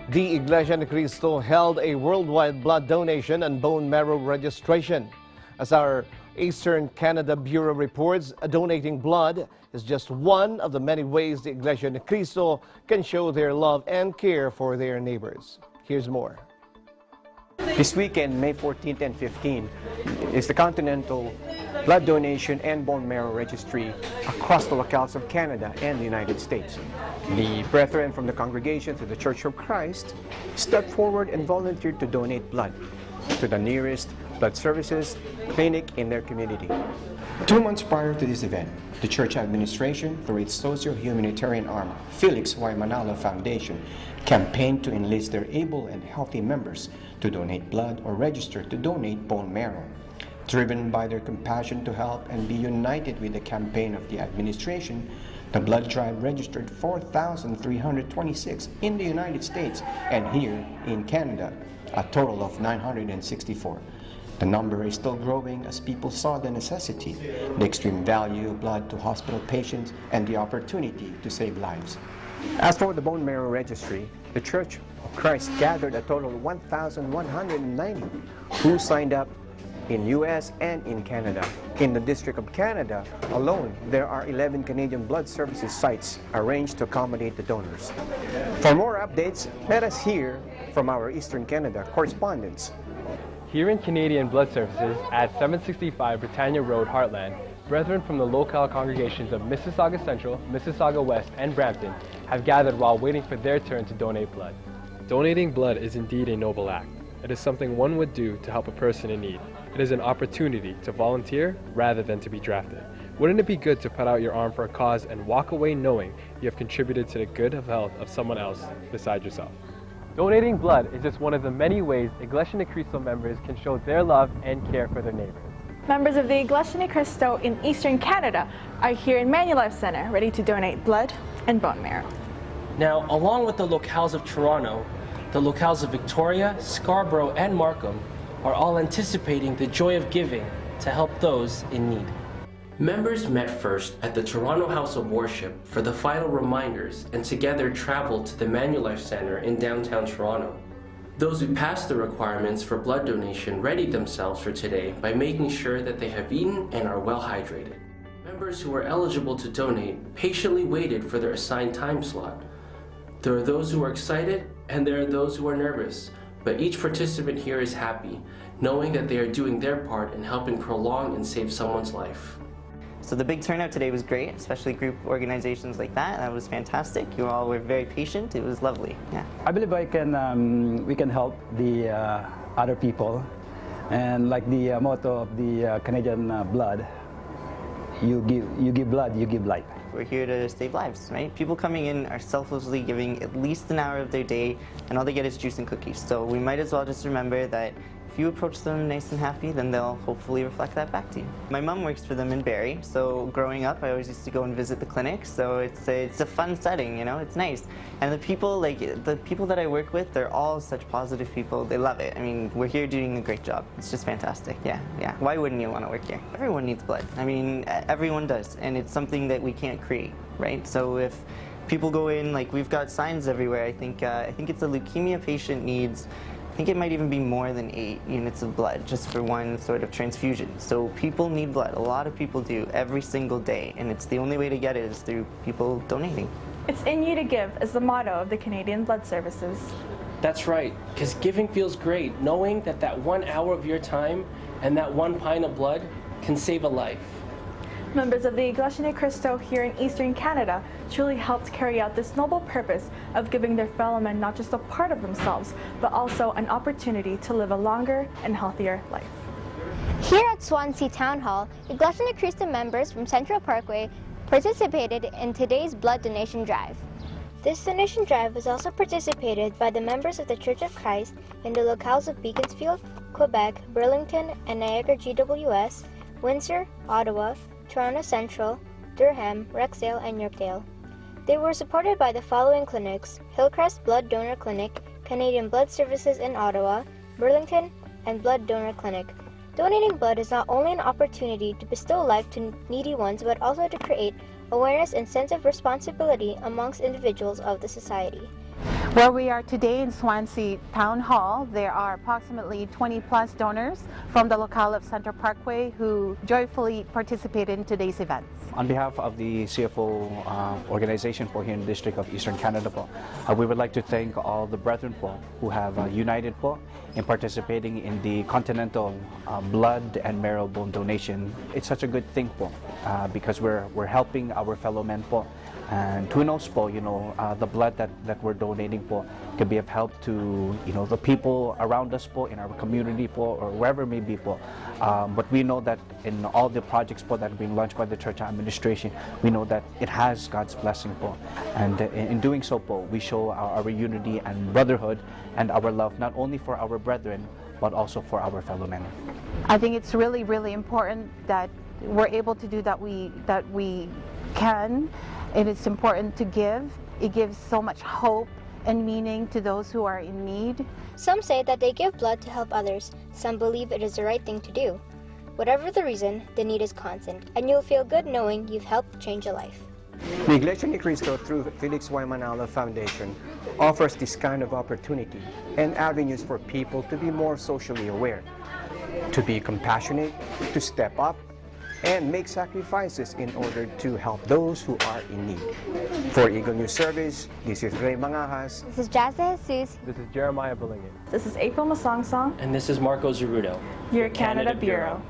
The Iglesia ni Cristo held a worldwide blood donation and bone marrow registration. As our Eastern Canada Bureau reports, donating blood is just one of the many ways the Iglesia ni Cristo can show their love and care for their neighbors. Here's more. This weekend, May 14th and 15th, is the Continental Blood Donation and Bone Marrow Registry across the locales of Canada and the United States. The brethren from the congregations of the Church of Christ stepped forward and volunteered to donate blood to the nearest blood services clinic in their community. 2 months prior to this event, the church administration, through its socio-humanitarian arm, Felix Y. Manalo Foundation, campaigned to enlist their able and healthy members to donate blood or register to donate bone marrow. Driven by their compassion to help and be united with the campaign of the administration, the blood drive registered 4,326 in the United States and here in Canada, a total of 964. The number is still growing as people saw the necessity, the extreme value of blood to hospital patients, and the opportunity to save lives. As for the bone marrow registry, the Church of Christ gathered a total of 1,190 who signed up in U.S. and in Canada. In the District of Canada alone, there are 11 Canadian Blood Services sites arranged to accommodate the donors. For more updates, let us hear from our Eastern Canada correspondents. Here in Canadian Blood Services at 765 Britannia Road, Heartland, brethren from the local congregations of Mississauga Central, Mississauga West, and Brampton have gathered while waiting for their turn to donate blood. Donating blood is indeed a noble act. It is something one would do to help a person in need. It is an opportunity to volunteer rather than to be drafted. Wouldn't it be good to put out your arm for a cause and walk away knowing you have contributed to the good of health of someone else besides yourself? Donating blood is just one of the many ways Iglesia ni Cristo members can show their love and care for their neighbors. Members of the Iglesia ni Cristo in Eastern Canada are here in Manulife Center ready to donate blood and bone marrow. Now, along with the locales of Toronto, the locales of Victoria, Scarborough, and Markham are all anticipating the joy of giving to help those in need. Members met first at the Toronto House of Worship for the final reminders and together traveled to the Manulife Center in downtown Toronto. Those who passed the requirements for blood donation readied themselves for today by making sure that they have eaten and are well hydrated. Members who were eligible to donate patiently waited for their assigned time slot. There are those who are excited and there are those who are nervous, but each participant here is happy, knowing that they are doing their part in helping prolong and save someone's life. So the big turnout today was great, especially group organizations like that. That was fantastic. You all were very patient. It was lovely. Yeah. I believe we can help the other people, and like the motto of the Canadian blood, you give blood, you give life. We're here to save lives, right? People coming in are selflessly giving at least an hour of their day, and all they get is juice and cookies. So we might as well just remember that if you approach them nice and happy, then they'll hopefully reflect that back to you. My mom works for them in Barrie, so growing up I always used to go and visit the clinic, so it's a fun setting, you know, it's nice. And the people that I work with, they're all such positive people, they love it. I mean, we're here doing a great job. It's just fantastic, yeah. Why wouldn't you want to work here? Everyone needs blood. I mean, everyone does, and it's something that we can't create, right? So if people go in, like we've got signs everywhere, I think it's a leukemia patient needs, I think it might even be more than 8 units of blood just for one sort of transfusion. So people need blood. A lot of people do every single day, and it's the only way to get it is through people donating. It's in you to give is the motto of the Canadian Blood Services. That's right, because giving feels great, knowing that that 1 hour of your time and that 1 pint of blood can save a life. Members of the Iglesia ni Cristo here in Eastern Canada truly helped carry out this noble purpose of giving their fellow men not just a part of themselves, but also an opportunity to live a longer and healthier life. Here at Swansea Town Hall, Iglesia ni Cristo members from Central Parkway participated in today's blood donation drive. This donation drive was also participated by the members of the Church of Christ in the locales of Beaconsfield, Quebec, Burlington, and Niagara GWS, Windsor, Ottawa, Toronto Central, Durham, Rexdale, and Yorkdale. They were supported by the following clinics: Hillcrest Blood Donor Clinic, Canadian Blood Services in Ottawa, Burlington, and Blood Donor Clinic. Donating blood is not only an opportunity to bestow life to needy ones, but also to create awareness and sense of responsibility amongst individuals of the society. Where we are today in Swansea Town Hall, there are approximately 20 plus donors from the locale of Central Parkway who joyfully participated in today's events. On behalf of the CFO organization po here in the District of Eastern Canada po, we would like to thank all the brethren po who have united po in participating in the continental blood and marrow bone donation. It's such a good thing po because we're helping our fellow men po. And who knows po, the blood that we're donating po can be of help to, the people around us po, in our community po, or wherever it may be po. But we know that in all the projects po that are being launched by the church administration, we know that it has God's blessing po. And in doing so po, we show our unity and brotherhood and our love, not only for our brethren, but also for our fellow men. I think it's really, really important that we're able to do that we can. And it's important to give. It gives so much hope and meaning to those who are in need. Some say that they give blood to help others. Some believe it is the right thing to do. Whatever the reason, the need is constant, and you'll feel good knowing you've helped change a life. The Iglesia ni Cristo through Felix Y. Manalo Foundation offers this kind of opportunity and avenues for people to be more socially aware, to be compassionate, to step up, and make sacrifices in order to help those who are in need. For Eagle News Service, this is Ray Mangajas. This is Jazza Jesus. This is Jeremiah Billingen. This is April Masongsong. And this is Marco Zerudo. Your Canada Bureau.